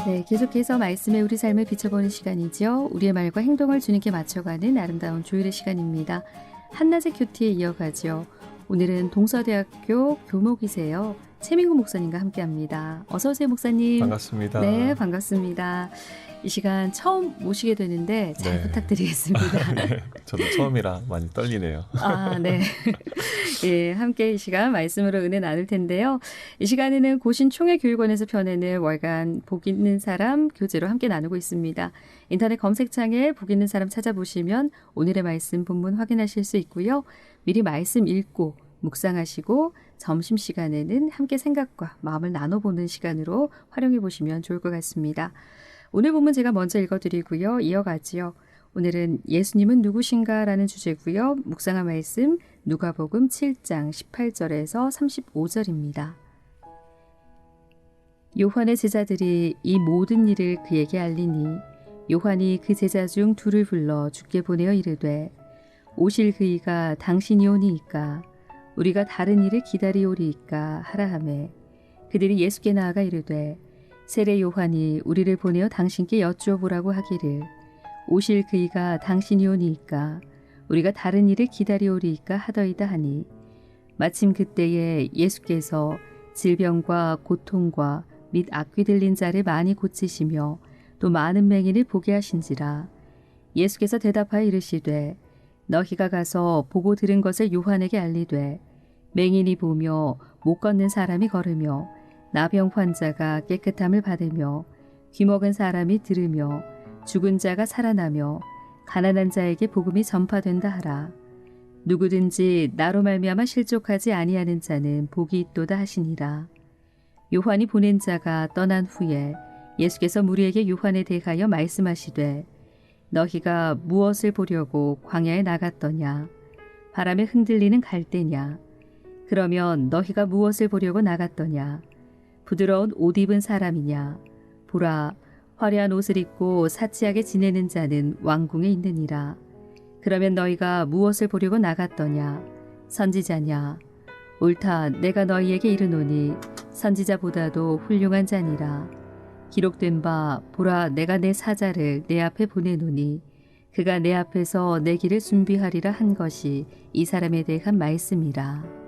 네, 계속해서 말씀에 우리 삶을 비춰보는 시간이죠. 우리의 말과 행동을 주님께 맞춰가는 아름다운 주일의 시간입니다. 한낮의 큐티에 이어가죠. 오늘은 동서대학교 교목이세요. 최민구 목사님과 함께합니다. 어서 오세요, 목사님. 반갑습니다. 네, 반갑습니다. 이 시간 처음 모시게 되는데 잘 부탁드리겠습니다. 네, 저도 처음이라 많이 떨리네요. 아, 네. 예, 함께 이 시간 말씀으로 은혜 나눌 텐데요. 이 시간에는 고신총회교육원에서 펴내는 월간 복 있는 사람 교재로 함께 나누고 있습니다. 인터넷 검색창에 복 있는 사람 찾아보시면 오늘의 말씀 본문 확인하실 수 있고요. 미리 말씀 읽고 묵상하시고 점심시간에는 함께 생각과 마음을 나눠보는 시간으로 활용해 보시면 좋을 것 같습니다. 오늘 본문 제가 먼저 읽어드리고요. 이어가지요. 오늘은 예수님은 누구신가 라는 주제고요. 묵상한 말씀 누가복음 7장 18절에서 35절입니다. 요한의 제자들이 이 모든 일을 그에게 알리니 요한이 그 제자 중 둘을 불러 주께 보내어 이르되 오실 그이가 당신이 오니이까 우리가 다른 일을 기다리오리이까 하라 하매 그들이 예수께 나아가 이르되 세례 요한이 우리를 보내어 당신께 여쭈어보라고 하기를 오실 그이가 당신이 오니이까 우리가 다른 일을 기다리오리이까 하더이다 하니 마침 그때에 예수께서 질병과 고통과 및 악귀 들린 자를 많이 고치시며 또 많은 맹인을 보게 하신지라. 예수께서 대답하여 이르시되 너희가 가서 보고 들은 것을 요한에게 알리되 맹인이 보며 못 걷는 사람이 걸으며 나병 환자가 깨끗함을 받으며 귀먹은 사람이 들으며 죽은 자가 살아나며 가난한 자에게 복음이 전파된다 하라. 누구든지 나로 말미암아 실족하지 아니하는 자는 복이 있도다 하시니라. 요한이 보낸 자가 떠난 후에 예수께서 무리에게 요한에 대하여 말씀하시되 너희가 무엇을 보려고 광야에 나갔더냐? 바람에 흔들리는 갈대냐? 그러면 너희가 무엇을 보려고 나갔더냐? 부드러운 옷 입은 사람이냐? 보라, 화려한 옷을 입고 사치하게 지내는 자는 왕궁에 있느니라. 그러면 너희가 무엇을 보려고 나갔더냐? 선지자냐? 옳다, 내가 너희에게 이르노니 선지자보다도 훌륭한 자니라. 기록된 바 보라, 내가 내 사자를 내 앞에 보내노니 그가 내 앞에서 내 길을 준비하리라 한 것이 이 사람에 대한 말씀이라.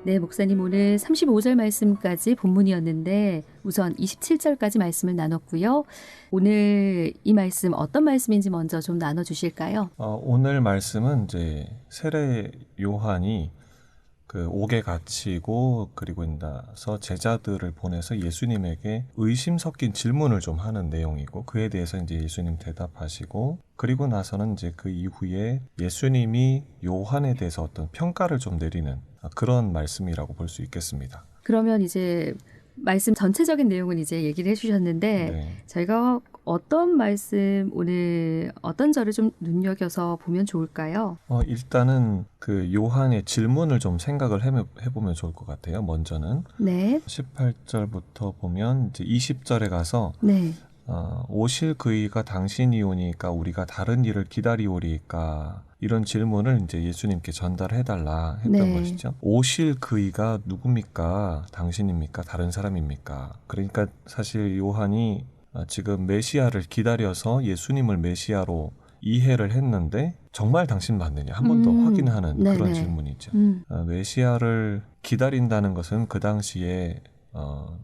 네, 목사님 오늘 35절 말씀까지 본문이었는데 우선 27절까지 말씀을 나눴고요. 오늘 이 말씀 어떤 말씀인지 먼저 좀 나눠주실까요? 오늘 말씀은 이제 세례 요한이 그 옥에 갇히고 그리고 나서 제자들을 보내서 예수님에게 의심 섞인 질문을 좀 하는 내용이고 그에 대해서 이제 예수님 대답하시고 그리고 나서는 이제 그 이후에 예수님이 요한에 대해서 어떤 평가를 좀 내리는 그런 말씀이라고 볼 수 있겠습니다. 그러면 이제 말씀 전체적인 내용은 이제 얘기를 해주셨는데 네. 저희가 어떤 말씀 오늘 어떤 절을 좀 눈여겨서 보면 좋을까요? 일단은 그 요한의 질문을 좀 생각을 해보면 좋을 것 같아요. 먼저는 네. 18절부터 보면 이제 20절에 가서 네. 오실 그이가 당신이 오니까 우리가 다른 일을 기다리오리까 이런 질문을 이제 예수님께 전달해달라 했던 네. 것이죠. 오실 그이가 누굽니까? 당신입니까? 다른 사람입니까? 그러니까 사실 요한이 지금 메시아를 기다려서 예수님을 메시아로 이해를 했는데 정말 당신 맞느냐 한 번 더 확인하는 네네. 그런 질문이죠. 메시아를 기다린다는 것은 그 당시에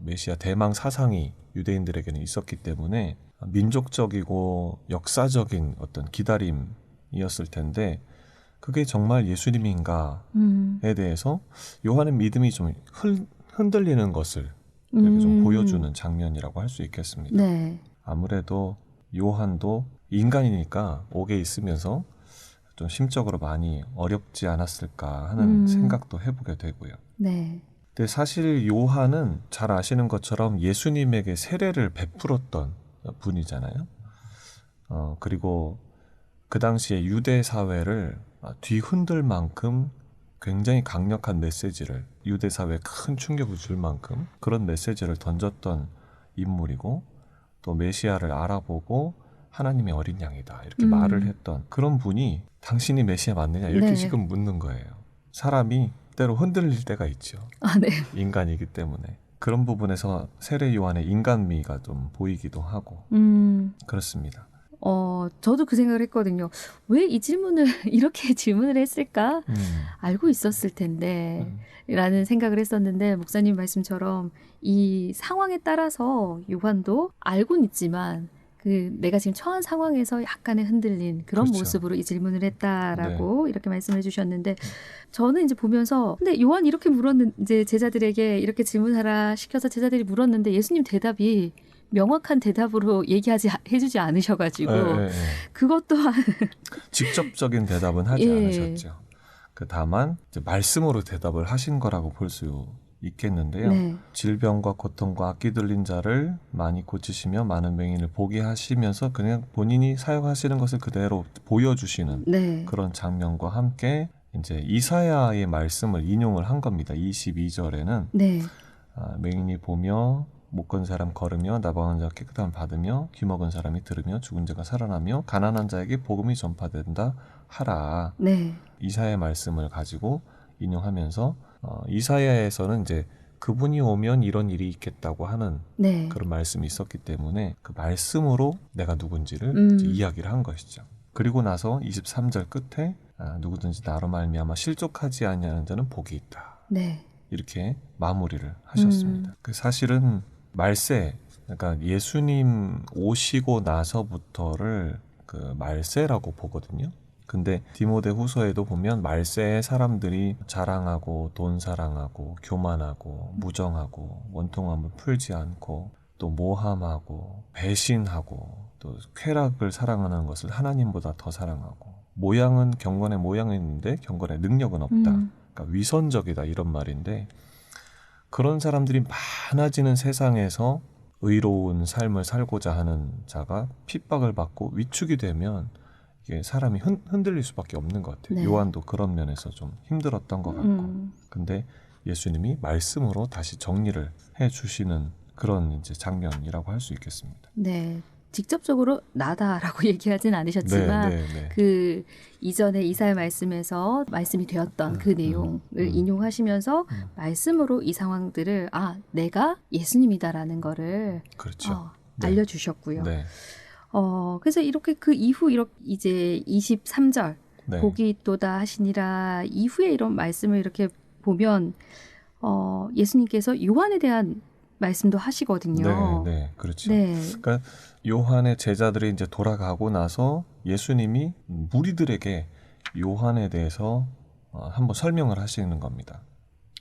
메시아 대망 사상이 유대인들에게는 있었기 때문에 민족적이고 역사적인 어떤 기다림이었을 텐데 그게 정말 예수님인가에 대해서 요한의 믿음이 좀 흔들리는 것을 이렇게 좀 보여주는 장면이라고 할 수 있겠습니다. 네. 아무래도 요한도 인간이니까 옥에 있으면서 좀 심적으로 많이 어렵지 않았을까 하는 생각도 해보게 되고요. 네. 근데 사실 요한은 잘 아시는 것처럼 예수님에게 세례를 베풀었던 분이잖아요. 그리고 그 당시에 유대 사회를 뒤흔들 만큼 굉장히 강력한 메시지를 유대 사회에 큰 충격을 줄 만큼 그런 메시지를 던졌던 인물이고 또 메시아를 알아보고 하나님의 어린 양이다 이렇게 말을 했던 그런 분이 당신이 메시아 맞느냐 이렇게 네. 지금 묻는 거예요. 사람이 때로 흔들릴 때가 있죠. 네. 인간이기 때문에. 그런 부분에서 세례 요한의 인간미가 좀 보이기도 하고 그렇습니다. 저도 그 생각을 했거든요. 왜 이 질문을 이렇게 질문을 했을까? 알고 있었을 텐데 라는 생각을 했었는데 목사님 말씀처럼 이 상황에 따라서 요한도 알고는 있지만 그 내가 지금 처한 상황에서 약간의 흔들린 그런 그렇죠. 모습으로 이 질문을 했다라고 이렇게 말씀해 주셨는데 저는 이제 보면서 근데 요한이 이렇게 물었는 이제 제자들에게 이렇게 질문하라 시켜서 제자들이 물었는데 예수님 대답이 명확한 대답으로 해주지 않으셔가지고 그것 또한 직접적인 대답은 하지 예. 않으셨죠. 다만 이제 말씀으로 대답을 하신 거라고 볼 수 있겠는데요. 네. 질병과 고통과 악기 들린 자를 많이 고치시며 많은 맹인을 보게 하시면서 그냥 본인이 사역하시는 것을 그대로 보여주시는 네. 그런 장면과 함께 이제 이사야의 말씀을 인용을 한 겁니다. 22절에는 네. 맹인이 보며 못 건 사람 걸으며 나방한 자 깨끗함을 받으며 귀먹은 사람이 들으며 죽은 자가 살아나며 가난한 자에게 복음이 전파된다 하라. 네. 이사야의 말씀을 가지고 인용하면서 이사야에서는 이제 그분이 오면 이런 일이 있겠다고 하는 네. 그런 말씀이 있었기 때문에 그 말씀으로 내가 누군지를 이제 이야기를 한 것이죠. 그리고 나서 23절 끝에 누구든지 나로 말미암아 실족하지 아니하는 자는 복이 있다. 네. 이렇게 마무리를 하셨습니다. 사실은 말세, 그러니까 예수님 오시고 나서부터를 그 말세라고 보거든요. 근데 디모데 후서에도 보면 말세에 사람들이 자랑하고 돈 사랑하고 교만하고 무정하고 원통함을 풀지 않고 또 모함하고 배신하고 또 쾌락을 사랑하는 것을 하나님보다 더 사랑하고 모양은 경건의 모양이 있는데 경건의 능력은 없다. 그러니까 위선적이다 이런 말인데 그런 사람들이 많아지는 세상에서 의로운 삶을 살고자 하는 자가 핍박을 받고 위축이 되면 이게 사람이 흔들릴 수밖에 없는 것 같아요. 네. 요한도 그런 면에서 좀 힘들었던 것 같고 근데 예수님이 말씀으로 다시 정리를 해주시는 그런 이제 장면이라고 할 수 있겠습니다. 네. 직접적으로 나다라고 얘기하진 않으셨지만 네. 그 이전에 이사야 말씀에서 말씀이 되었던 그 내용을 인용하시면서 말씀으로 이 상황들을 내가 예수님이다라는 거를 그렇죠. 알려주셨고요. 네. 그래서 이렇게 그 이후 이제 23절 네. 복이 있도다 하시니라 이후에 이런 말씀을 이렇게 보면 예수님께서 요한에 대한 말씀도 하시거든요. 네, 그렇죠. 네. 그러니까 요한의 제자들이 이제 돌아가고 나서 예수님이 무리들에게 요한에 대해서 한번 설명을 하시는 겁니다.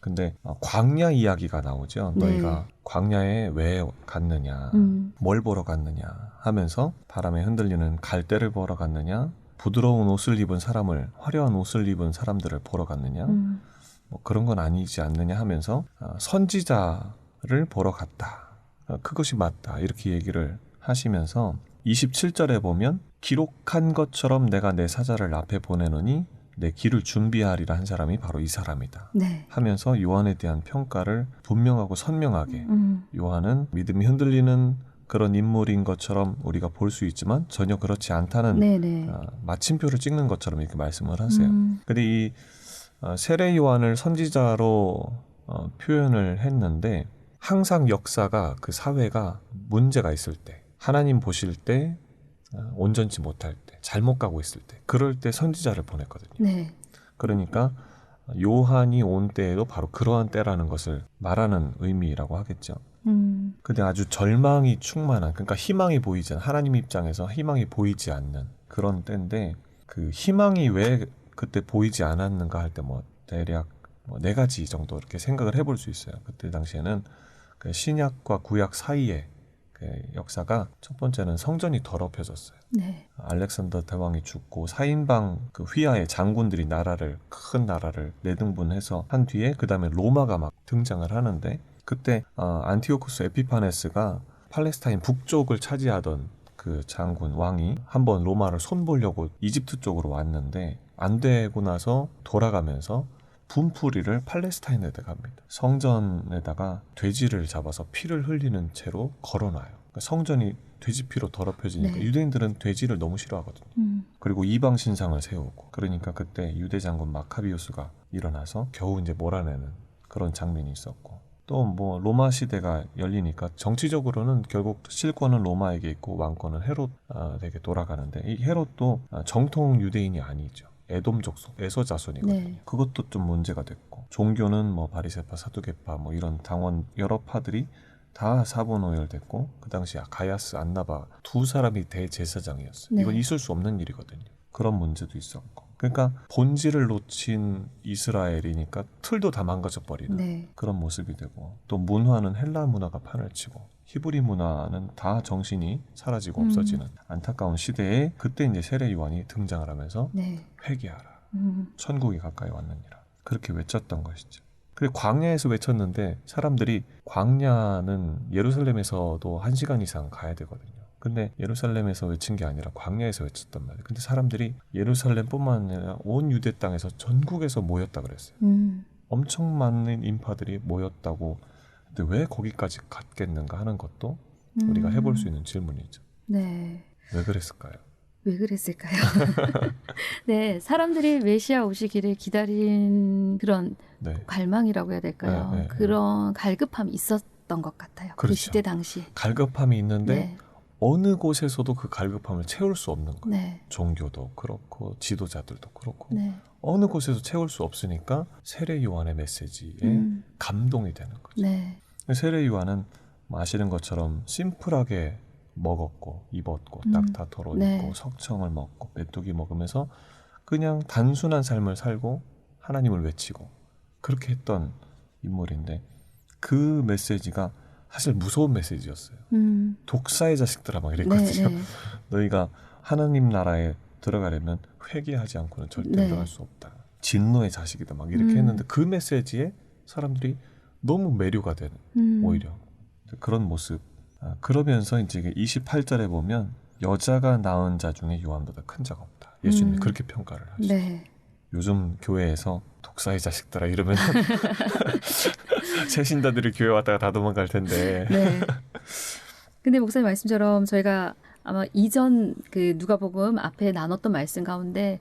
근데 광야 이야기가 나오죠. 네. 너희가 광야에 왜 갔느냐, 뭘 보러 갔느냐 하면서 바람에 흔들리는 갈대를 보러 갔느냐, 부드러운 옷을 입은 사람을 화려한 옷을 입은 사람들을 보러 갔느냐, 뭐 그런 건 아니지 않느냐 하면서 선지자를 보러 갔다. 그것이 맞다. 이렇게 얘기를 하시면서 27절에 보면 기록한 것처럼 내가 내 사자를 앞에 보내노니 내 길을 준비하리라 한 사람이 바로 이 사람이다. 네. 하면서 요한에 대한 평가를 분명하고 선명하게 요한은 믿음이 흔들리는 그런 인물인 것처럼 우리가 볼 수 있지만 전혀 그렇지 않다는 마침표를 찍는 것처럼 이렇게 말씀을 하세요. 근데 이 세례 요한을 선지자로 표현을 했는데 항상 역사가 그 사회가 문제가 있을 때 하나님 보실 때 온전치 못할 때 잘못 가고 있을 때 그럴 때 선지자를 보냈거든요. 네. 그러니까 요한이 온 때에도 바로 그러한 때라는 것을 말하는 의미라고 하겠죠. 근데 아주 절망이 충만한 그러니까 희망이 보이지 않는 하나님 입장에서 희망이 보이지 않는 그런 때인데 그 희망이 왜 그때 보이지 않았는가 할 때 뭐 대략 네 가지 정도 이렇게 생각을 해볼 수 있어요. 그때 당시에는 그 신약과 구약 사이에 그 역사가 첫 번째는 성전이 더럽혀졌어요. 네. 알렉산더 대왕이 죽고 사인방 그 휘하의 장군들이 큰 나라를 내등분해서 한 뒤에 그 다음에 로마가 막 등장을 하는데 그때 안티오쿠스 에피파네스가 팔레스타인 북쪽을 차지하던 그 장군 왕이 한번 로마를 손보려고 이집트 쪽으로 왔는데 안 되고 나서 돌아가면서 분풀이를 팔레스타인에다가 합니다. 성전에다가 돼지를 잡아서 피를 흘리는 채로 걸어놔요. 그러니까 성전이 돼지 피로 더럽혀지니까 유대인들은 돼지를 너무 싫어하거든요. 그리고 이방 신상을 세우고 그러니까 그때 유대 장군 마카비우스가 일어나서 겨우 이제 몰아내는 그런 장면이 있었고 또 뭐 로마 시대가 열리니까 정치적으로는 결국 실권은 로마에게 있고 왕권은 헤롯에게 돌아가는데 이 헤롯도 정통 유대인이 아니죠. 에돔 족속, 에서 자손이거든요. 네. 그것도 좀 문제가 됐고 종교는 뭐 바리새파, 사두개파 뭐 이런 당원 여러 파들이 다 사분오열됐고 그 당시 가야스, 안나바 두 사람이 대제사장이었어요. 네. 이건 있을 수 없는 일이거든요. 그런 문제도 있었고 그러니까 본질을 놓친 이스라엘이니까 틀도 다 망가져 버리는 네. 그런 모습이 되고 또 문화는 헬라 문화가 판을 치고 히브리 문화는 다 정신이 사라지고 없어지는 안타까운 시대에 그때 이제 세례 요한이 등장을 하면서 네. 회개하라. 천국이 가까이 왔느니라. 그렇게 외쳤던 것이죠. 그리고 광야에서 외쳤는데 사람들이 광야는 예루살렘에서도 1시간 이상 가야 되거든요. 근데 예루살렘에서 외친 게 아니라 광야에서 외쳤단 말이에요. 근데 사람들이 예루살렘뿐만 아니라 온 유대 땅에서 전국에서 모였다 그랬어요. 엄청 많은 인파들이 모였다고. 근데 왜 거기까지 갔겠는가 하는 것도 우리가 해볼 수 있는 질문이죠. 네. 왜 그랬을까요? 왜 그랬을까요? 네, 사람들이 메시아 오시기를 기다린 그런 네. 갈망이라고 해야 될까요? 네, 네, 그런 갈급함이 있었던 것 같아요. 그렇죠. 그 시대 당시. 갈급함이 있는데 네. 어느 곳에서도 그 갈급함을 채울 수 없는 거예요. 네. 종교도 그렇고 지도자들도 그렇고 네. 어느 곳에서 채울 수 없으니까 세례 요한의 메시지에 감동이 되는 거죠. 네. 세례 요한은 아시는 것처럼 심플하게 먹었고 입었고 낙타토로 네. 입고 석청을 먹고 메뚜기 먹으면서 그냥 단순한 삶을 살고 하나님을 외치고 그렇게 했던 인물인데 그 메시지가 사실 무서운 메시지였어요. 독사의 자식들아 막 이랬거든요. 네, 네. 너희가 하나님 나라에 들어가려면 회개하지 않고는 절대 네. 들어갈 수 없다. 진노의 자식이다 막 이렇게 했는데 그 메시지에 사람들이 너무 매료가 되는 오히려 그런 모습. 그러면서 이제 28절에 보면 여자가 낳은 자 중에 요한보다 큰 자가 없다. 예수님이 그렇게 평가를 하시죠. 네. 요즘 교회에서 독사의 자식들아 이러면 새신자들이 교회 왔다가 다 도망갈 텐데. 네. 근데 목사님 말씀처럼 저희가 아마 이전 그 누가복음 앞에 나눴던 말씀 가운데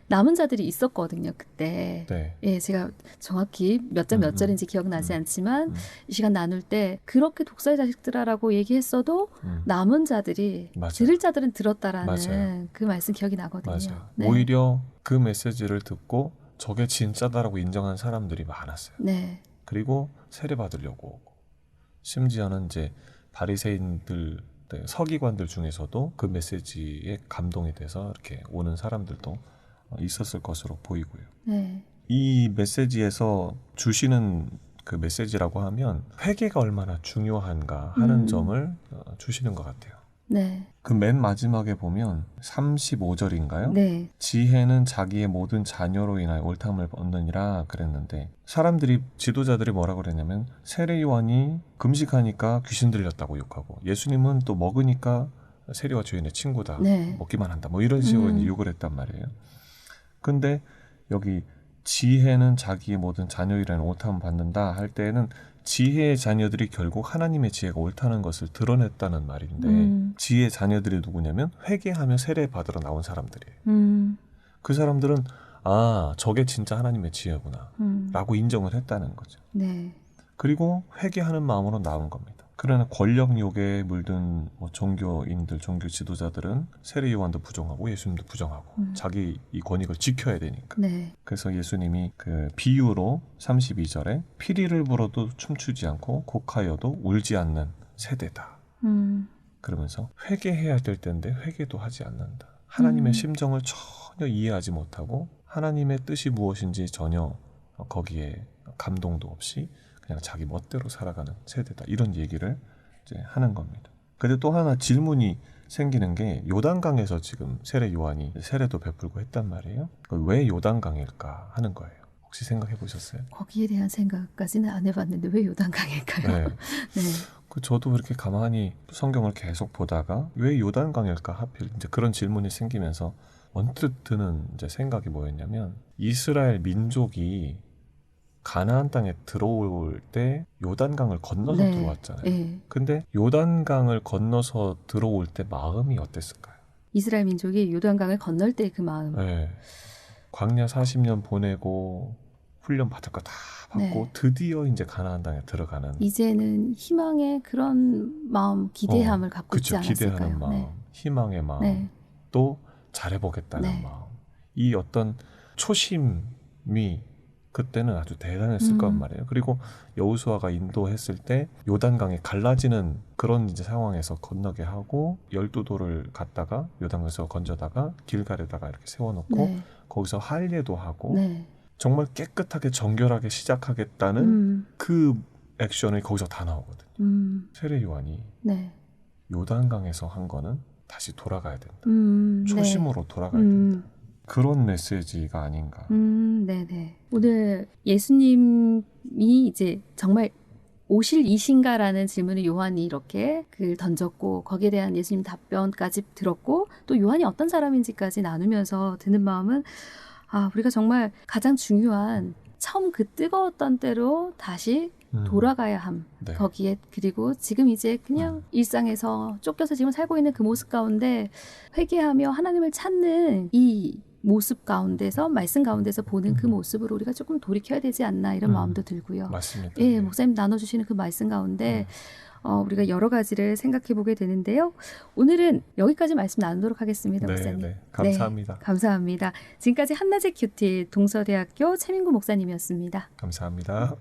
남은 자들이 있었거든요. 그때. 네. 예, 제가 정확히 몇 절 몇 절인지 기억나지 않지만 이 시간 나눌 때 그렇게 독사의 자식들아라고 얘기했어도 남은 자들이 맞아요. 들을 자들은 들었다라는 맞아요. 그 말씀 기억이 나거든요. 맞아요. 네. 오히려 그 메시지를 듣고 저게 진짜다라고 인정한 사람들이 많았어요. 네. 그리고 세례 받으려고 오고 심지어는 이제 바리새인들 서기관들 중에서도 그 메시지에 감동이 돼서 이렇게 오는 사람들도 있었을 것으로 보이고요. 네. 이 메시지에서 주시는 그 메시지라고 하면 회개가 얼마나 중요한가 하는 점을 주시는 것 같아요. 네. 그 맨 마지막에 보면 35절인가요? 네. 지혜는 자기의 모든 자녀로 인하여 옳다함을 얻느니라 그랬는데 사람들이 지도자들이 뭐라고 그랬냐면 세례 요한이 금식하니까 귀신 들렸다고 욕하고 예수님은 또 먹으니까 세례와 죄인의 친구다. 네. 먹기만 한다. 뭐 이런 식으로 이제 욕을 했단 말이에요. 근데 여기 지혜는 자기의 모든 자녀이라는 옳다함을 받는다 할 때에는 지혜의 자녀들이 결국 하나님의 지혜가 옳다는 것을 드러냈다는 말인데 지혜의 자녀들이 누구냐면 회개하며 세례 받으러 나온 사람들이에요. 그 사람들은 저게 진짜 하나님의 지혜구나 라고 인정을 했다는 거죠. 네. 그리고 회개하는 마음으로 나온 겁니다. 그러나 권력욕에 물든 종교인들, 종교 지도자들은 세례 요한도 부정하고 예수님도 부정하고 자기 이 권익을 지켜야 되니까. 네. 그래서 예수님이 그 비유로 32절에 피리를 불어도 춤추지 않고 곡하여도 울지 않는 세대다. 그러면서 회개해야 될 때인데 회개도 하지 않는다. 하나님의 심정을 전혀 이해하지 못하고 하나님의 뜻이 무엇인지 전혀 거기에 감동도 없이 그냥 자기 멋대로 살아가는 세대다. 이런 얘기를 이제 하는 겁니다. 근데 또 하나 질문이 생기는 게 요단강에서 지금 세례 요한이 세례도 베풀고 했단 말이에요. 왜 요단강일까 하는 거예요. 혹시 생각해 보셨어요? 거기에 대한 생각까지는 안 해봤는데 왜 요단강일까요? 네. 네. 저도 이렇게 가만히 성경을 계속 보다가 왜 요단강일까 하필 이제 그런 질문이 생기면서 언뜻 드는 이제 생각이 뭐였냐면 이스라엘 민족이 가나안 땅에 들어올 때 요단강을 건너서 네. 들어왔잖아요. 네. 근데 요단강을 건너서 들어올 때 마음이 어땠을까요? 이스라엘 민족이 요단강을 건널 때 그 마음. 네. 광야 40년 보내고 훈련 받을 거 다 받고 네. 드디어 이제 가나안 땅에 들어가는 이제는 희망의 그런 마음, 기대함을 갖고 있지 그쵸, 않았을까요? 기대하는 마음, 네. 희망의 마음, 네. 또 잘해보겠다는 네. 마음. 이 어떤 초심이 그때는 아주 대단했을 거란 말이에요. 그리고 여호수아가 인도했을 때 요단강이 갈라지는 그런 이제 상황에서 건너게 하고 12돌을 갖다가 요단강에서 건져다가 길갈에다가 이렇게 세워놓고 네. 거기서 할례도 하고 네. 정말 깨끗하게 정결하게 시작하겠다는 그 액션이 거기서 다 나오거든요. 세례 요한이 네. 요단강에서 한 거는 다시 돌아가야 된다. 네. 초심으로 돌아가야 된다. 그런 메시지가 아닌가. 네네. 오늘 예수님이 이제 정말 오실 이신가라는 질문을 요한이 이렇게 던졌고 거기에 대한 예수님 답변까지 들었고 또 요한이 어떤 사람인지까지 나누면서 드는 마음은 우리가 정말 가장 중요한 처음 그 뜨거웠던 때로 다시 돌아가야 함. 네. 거기에 그리고 지금 이제 그냥 일상에서 쫓겨서 지금 살고 있는 그 모습 가운데 회개하며 하나님을 찾는 이 모습 가운데서 말씀 가운데서 보는 그 모습으로 우리가 조금 돌이켜야 되지 않나 이런 마음도 들고요. 맞습니다. 예, 목사님 나눠주시는 그 말씀 가운데 우리가 여러 가지를 생각해 보게 되는데요. 오늘은 여기까지 말씀 나누도록 하겠습니다, 목사님. 네, 감사합니다. 네, 감사합니다. 지금까지 한낮의 큐티 동서대학교 최민구 목사님이었습니다. 감사합니다.